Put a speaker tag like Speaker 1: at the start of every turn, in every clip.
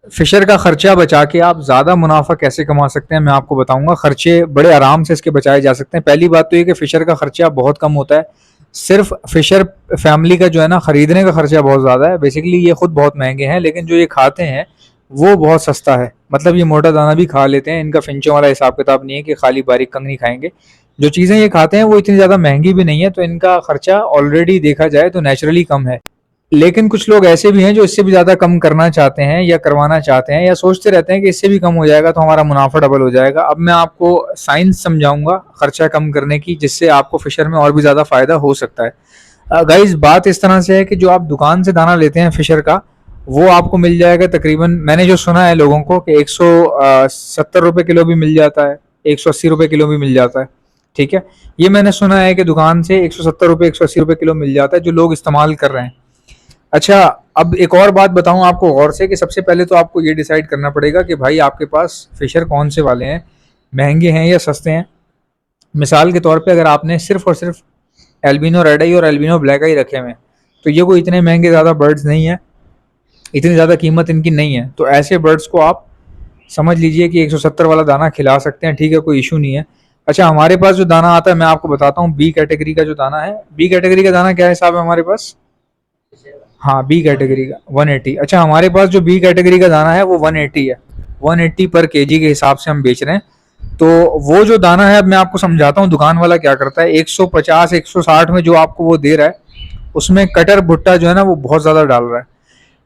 Speaker 1: Fisher का खर्चा बचा के आप ज़्यादा मुनाफा कैसे कमा सकते हैं, मैं आपको बताऊंगा। खर्चे बड़े आराम से इसके बचाए जा सकते हैं। पहली बात तो ये कि फिशर का खर्चा बहुत कम होता है। सिर्फ फिशर फैमिली का जो है ना, खरीदने का खर्चा बहुत ज़्यादा है। बेसिकली ये खुद बहुत महंगे हैं, लेकिन जो ये खाते हैं वो बहुत सस्ता है। मतलब ये मोटा दाना भी खा लेते हैं, इनका फिंचों वाला हिसाब किताब नहीं है कि खाली बारीक कंग नहीं खाएंगे। जो चीज़ें ये खाते हैं वो इतनी ज़्यादा महंगी भी नहीं है, तो इनका खर्चा ऑलरेडी देखा जाए तो नेचुरली कम है। लेकिन कुछ लोग ऐसे भी हैं जो इससे भी ज़्यादा कम करना चाहते हैं या करवाना चाहते हैं, या सोचते रहते हैं कि इससे भी कम हो जाएगा तो हमारा मुनाफा डबल हो जाएगा। अब मैं आपको साइंस समझाऊंगा खर्चा कम करने की, जिससे आपको फिशर में और भी ज़्यादा फायदा हो सकता है। गाइस, बात इस तरह से है कि जो आप दुकान से दाना लेते हैं फिशर का, वो आपको मिल जाएगा तकरीबन, मैंने जो सुना है लोगों को, कि 170 रुपये किलो भी मिल जाता है, 180 रुपये किलो भी मिल जाता है। ठीक है, ये मैंने सुना है कि दुकान से 170 रुपये 180 रुपये किलो मिल जाता है जो लोग इस्तेमाल कर रहे हैं। अच्छा, अब एक और बात बताऊं आपको गौर से, कि सबसे पहले तो आपको ये डिसाइड करना पड़ेगा कि भाई आपके पास फिशर कौन से वाले हैं, महंगे हैं या सस्ते हैं। मिसाल के तौर पे अगर आपने सिर्फ और सिर्फ एल्बिनो रेड आई और एल्बिनो ब्लैक आई रखे हुए हैं, तो ये कोई इतने महंगे ज़्यादा बर्ड्स नहीं है, इतनी ज़्यादा कीमत इनकी नहीं है। तो ऐसे बर्ड्स को आप समझ लीजिए कि 170 वाला दाना खिला सकते हैं, ठीक है, कोई इशू नहीं है। अच्छा, हमारे पास जो दाना आता है मैं आपको बताता हूँ, बी कैटेगरी का जो दाना है, बी कैटेगरी का दाना क्या हिसाब है हमारे पास। हाँ, बी कैटेगरी का 180। अच्छा, हमारे पास जो बी कैटेगरी का दाना है वो 180 है, 180 पर केजी के हिसाब से हम बेच रहे हैं। तो वो जो दाना है, अब मैं आपको समझाता हूँ दुकान वाला क्या करता है। 150 160 में जो आपको वो दे रहा है, उसमें कटर भुट्टा जो है ना वो बहुत ज्यादा डाल रहा है।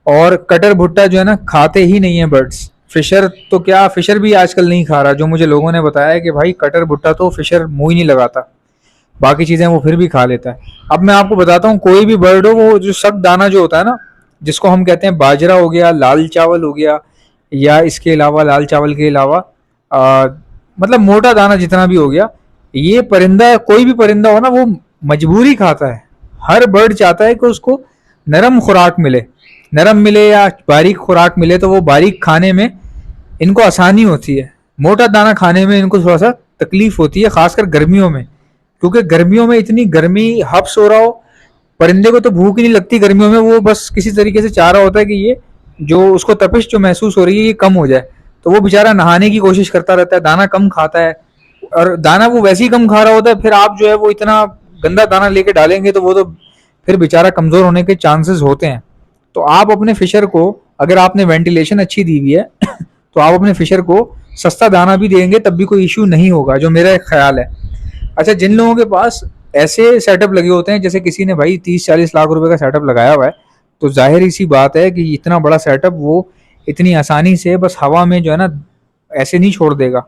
Speaker 1: और कटर भुट्टा जो है ना खाते ही नहीं है बर्ड्स। फिशर तो क्या, फिशर भी आजकल नहीं खा रहा। जो मुझे लोगों ने बताया है कि भाई कटर भुट्टा तो फिशर मुंह ही नहीं लगाता, बाकी चीजें वो फिर भी खा लेता है। अब मैं आपको बताता हूँ, कोई भी बर्ड हो, वो जो सख्त दाना जो होता है ना, जिसको हम कहते हैं बाजरा हो गया, लाल चावल हो गया, या इसके अलावा लाल चावल के अलावा मतलब मोटा दाना जितना भी हो गया, ये परिंदा, कोई भी परिंदा हो ना, वो मजबूरी खाता है। हर बर्ड चाहता है कि उसको नरम खुराक मिले, नरम मिले या बारीक खुराक मिले, तो वो बारीक खाने में इनको आसानी होती है। मोटा दाना खाने में इनको थोड़ा सा तकलीफ होती है, खासकर गर्मियों में, क्योंकि गर्मियों में इतनी गर्मी, हब्स हो रहा हो, परिंदे को तो भूख ही नहीं लगती गर्मियों में, वो बस किसी तरीके से चाह रहा होता है कि ये जो उसको तपिश जो महसूस हो रही है ये कम हो जाए। तो वो बेचारा नहाने की कोशिश करता रहता है, दाना कम खाता है। और दाना वो वैसे ही कम खा रहा होता है, फिर आप जो है वो इतना गंदा दाना लेके डालेंगे तो वो तो फिर बेचारा कमजोर होने के चांसेस होते हैं। तो आप अपने फिशर को, अगर आपने वेंटिलेशन अच्छी दी हुई है तो आप अपने फिशर को सस्ता दाना भी देंगे तब भी कोई इशू नहीं होगा, जो मेरा एक ख्याल है। अच्छा, जिन लोगों के पास ऐसे सेटअप लगे होते हैं, जैसे किसी ने भाई 30-40 लाख रुपए का सेटअप लगाया हुआ है, तो जाहिर सी बात है कि इतना बड़ा सेटअप वो इतनी आसानी से बस हवा में जो है ना ऐसे नहीं छोड़ देगा।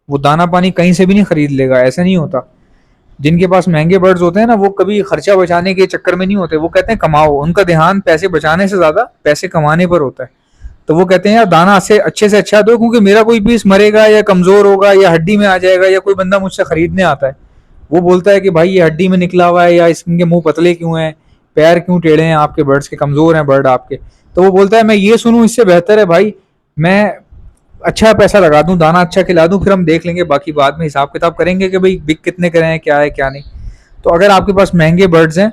Speaker 1: वो दाना पानी कहीं से भी नहीं खरीद लेगा, ऐसा नहीं होता। जिनके पास महंगे बर्ड्स होते हैं ना, वो कभी खर्चा बचाने के चक्कर में नहीं होते। वो कहते हैं कमाओ, उनका ध्यान पैसे बचाने से ज्यादा पैसे कमाने पर होता है। तो वो कहते हैं यार दाना से अच्छा दो, क्योंकि मेरा कोई पीस मरेगा या कमजोर होगा या हड्डी में आ जाएगा, या कोई बंदा मुझसे खरीदने आता है, वो बोलता है कि भाई ये हड्डी में निकला हुआ है, या इसके मुंह पतले क्यों हैं, पैर क्यों टेढ़े हैं आपके बर्ड्स के, कमजोर हैं बर्ड आपके। तो वो बोलता है मैं ये सुनूं, इससे बेहतर है भाई मैं अच्छा पैसा लगा दूं, दाना अच्छा खिला दूं, फिर हम देख लेंगे बाकी, बाद में हिसाब किताब करेंगे कि भाई बिक कितने करे हैं, क्या है क्या नहीं। तो अगर आपके पास महंगे बर्ड्स हैं,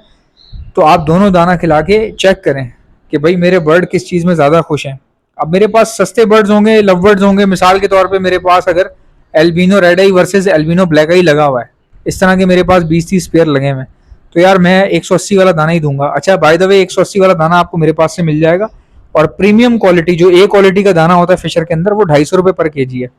Speaker 1: तो आप दोनों दाना खिला के चेक करें कि भाई मेरे बर्ड किस चीज़ में ज़्यादा खुश हैं। अब मेरे पास सस्ते बर्ड्स होंगे, लव बर्ड्स होंगे, मिसाल के तौर पे मेरे पास अगर albino red eye versus albino black eye लगा हुआ है, इस तरह के मेरे पास 20-30 पेयर लगे हुए हैं, तो यार मैं 180 वाला दाना ही दूंगा। अच्छा, बाय द वे 180 वाला दाना आपको मेरे पास से मिल जाएगा, और प्रीमियम क्वालिटी जो ए क्वालिटी का दाना होता है फिशर के अंदर, वो 250 रुपये पर केजी है।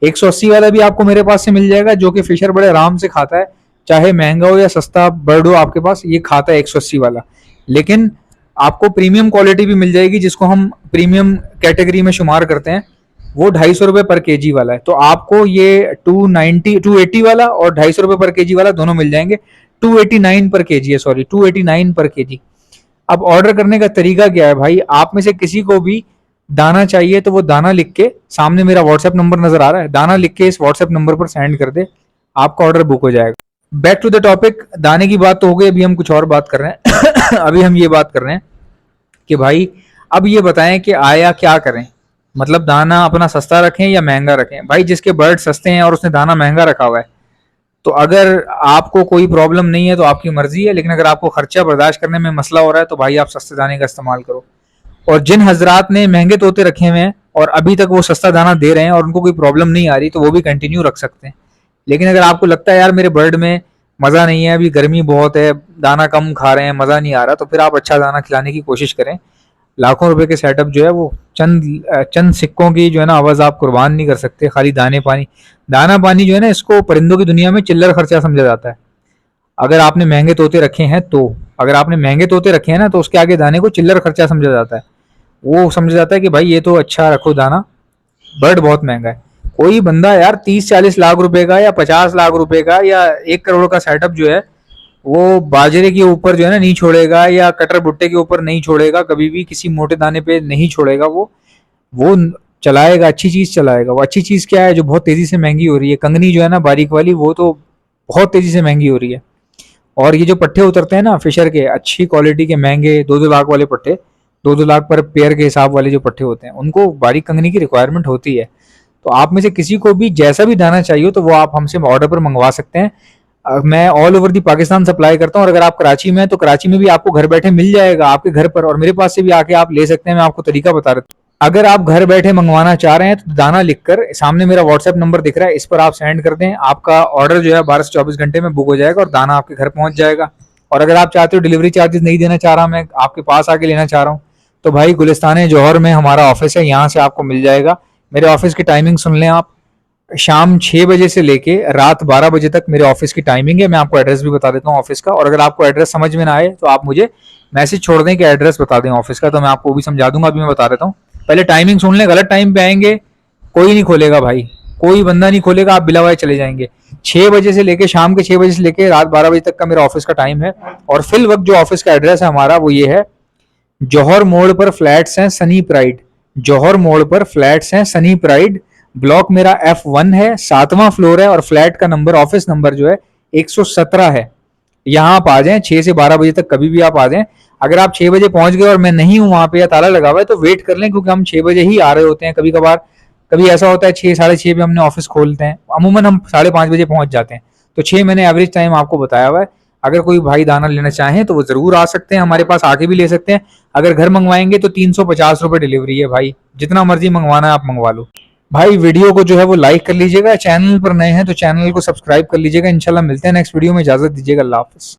Speaker 1: 180 वाला भी आपको मेरे पास से मिल जाएगा, जो कि फिशर बड़े आराम से खाता है, चाहे महंगा हो या सस्ता बर्ड हो आपके पास, ये खाता है 180 वाला। लेकिन आपको प्रीमियम क्वालिटी भी मिल जाएगी, जिसको हम प्रीमियम कैटेगरी में शुमार करते हैं, वो 250 रुपये पर केजी वाला है। तो आपको ये 280 वाला और 250 रुपये पर केजी वाला दोनों मिल जाएंगे। 289 पर केजी है, सॉरी 289 पर केजी। अब ऑर्डर करने का तरीका क्या है भाई, आप में से किसी को भी दाना चाहिए तो वो दाना लिख के, सामने मेरा व्हाट्सएप नंबर नजर आ रहा है, दाना लिख के इस व्हाट्सएप नंबर पर सेंड कर दे, आपका ऑर्डर बुक हो जाएगा। बैक टू द टॉपिक, दाने की बात तो हो गई, अभी हम कुछ और बात कर रहे हैं अभी हम ये बात कर रहे हैं कि भाई अब ये बताएं कि आया क्या करें, मतलब दाना अपना सस्ता रखें या महंगा रखें। भाई जिसके बर्ड सस्ते हैं और उसने दाना महंगा रखा हुआ है, तो अगर आपको कोई प्रॉब्लम नहीं है तो आपकी मर्जी है, लेकिन अगर आपको खर्चा बर्दाश्त करने में मसला हो रहा है तो भाई आप सस्ते दाने का इस्तेमाल करो। और जिन हजरात ने महंगे तोते रखे हुए हैं और अभी तक वो सस्ता दाना दे रहे हैं और उनको कोई प्रॉब्लम नहीं आ रही, तो वो भी कंटिन्यू रख सकते हैं। लेकिन अगर आपको लगता है यार मेरे बर्ड में मज़ा नहीं है, अभी गर्मी बहुत है, दाना कम खा रहे हैं, मज़ा नहीं आ रहा, तो फिर आप अच्छा दाना खिलाने की कोशिश करें। लाखों रुपए के सेटअप जो है वो चंद सिक्कों की जो है ना आवाज़ आप कुर्बान नहीं कर सकते खाली दाना पानी जो है ना, इसको परिंदों की दुनिया में चिल्लर खर्चा समझा जाता है। अगर आपने महंगे तोते रखे हैं तो अगर आपने महंगे तोते रखे हैं ना, तो उसके आगे दाने को चिल्लर खर्चा समझा जाता है। वो समझा जाता है कि भाई ये तो अच्छा रखो दाना, बर्ड बहुत महंगा है। कोई बंदा यार 30-40 लाख रुपए का या 50 लाख रुपए का या 1 करोड़ का सेटअप जो है वो बाजरे के ऊपर जो है ना नहीं छोड़ेगा, या कटर भुट्टे के ऊपर नहीं छोड़ेगा, कभी भी किसी मोटे दाने पे नहीं छोड़ेगा। वो चलाएगा, अच्छी चीज चलाएगा। वो अच्छी चीज क्या है जो बहुत तेजी से महंगी हो रही है? कंगनी जो है ना बारीक वाली, वो तो बहुत तेजी से महंगी हो रही है। और ये जो पट्टे उतरते हैं ना फिशर के, अच्छी क्वालिटी के महंगे 2-2 लाख वाले पट्टे, 2-2 लाख पर पेयर के हिसाब वाले जो पट्टे होते हैं, उनको बारीक कंगनी की रिक्वायरमेंट होती है। तो आप में से किसी को भी जैसा भी दाना चाहिए तो वो आप हमसे ऑर्डर पर मंगवा सकते हैं। मैं all over the Pakistan supply करता हूँ, और अगर आप कराची में हैं तो कराची में भी आपको घर बैठे मिल जाएगा आपके घर पर, और मेरे पास से भी आके आप ले सकते हैं। मैं आपको तरीका बता रहा हूँ। अगर आप घर बैठे मंगवाना चाह रहे हैं तो दाना लिखकर सामने मेरा व्हाट्सएप नंबर दिख रहा है, इस पर आप सेंड कर दें। आपका ऑर्डर जो है 12 से 24 घंटे में बुक हो जाएगा और दाना आपके घर पहुंच जाएगा। और अगर आप चाहते हो डिलीवरी चार्जेस नहीं देना चाह रहा, मैं आपके पास आके लेना चाह रहा हूँ, तो भाई गुलिस्तान जौहर में हमारा ऑफिस है, यहाँ से आपको मिल जाएगा। मेरे ऑफिस की टाइमिंग सुन लें आप। शाम 6 बजे से लेके रात 12 बजे तक मेरे ऑफिस की टाइमिंग है। मैं आपको एड्रेस भी बता देता हूँ ऑफिस का, और अगर आपको एड्रेस समझ में ना आए तो आप मुझे मैसेज छोड़ दें कि एड्रेस बता दें ऑफिस का, तो मैं आपको भी समझा दूंगा। अभी मैं बता देता हूँ, पहले टाइमिंग सुन लें। गलत टाइम पे आएंगे कोई नहीं खोलेगा भाई, कोई बंदा नहीं खोलेगा, आप बिलावाए चले जाएंगे। 6 बजे से लेके शाम के 6 बजे से लेके रात 12 बजे तक का मेरा ऑफिस का टाइम है। और फिल वक्त जो ऑफिस का एड्रेस है हमारा वो ये है, जौहर मोड़ पर फ्लैट्स हैं सनी प्राइड। जौहर मोड़ पर फ्लैट्स हैं सनी प्राइड। ब्लॉक मेरा F1 है, 7वां फ्लोर है, और फ्लैट का नंबर, ऑफिस नंबर जो है 117 है। यहाँ आप आ जाएं 6 से 12 बजे तक, कभी भी आप आ जाएं। अगर आप 6 बजे पहुंच गए और मैं नहीं हूं वहां पे या ताला लगा हुआ है तो वेट कर लें, क्योंकि हम 6 बजे ही आ रहे होते हैं। कभी कभार कभी ऐसा होता है 6-6:30 पे हमने ऑफिस खोलते हैं, अमूमन हम 5:30 बजे पहुंच जाते हैं। तो 6 मैंने एवरेज टाइम आपको बताया हुआ है। अगर कोई भाई दाना लेना चाहें तो वो जरूर आ सकते हैं, हमारे पास आके भी ले सकते हैं। अगर घर मंगवाएंगे तो 350 रुपये डिलीवरी है भाई, जितना मर्जी मंगवाना है आप मंगवा लो। भाई वीडियो को जो है वो लाइक कर लीजिएगा, चैनल पर नए हैं तो चैनल को सब्सक्राइब कर लीजिएगा। इंशाल्लाह मिलते हैं नेक्स्ट वीडियो में, इजाजत दीजिएगा, अल्लाह हाफिज।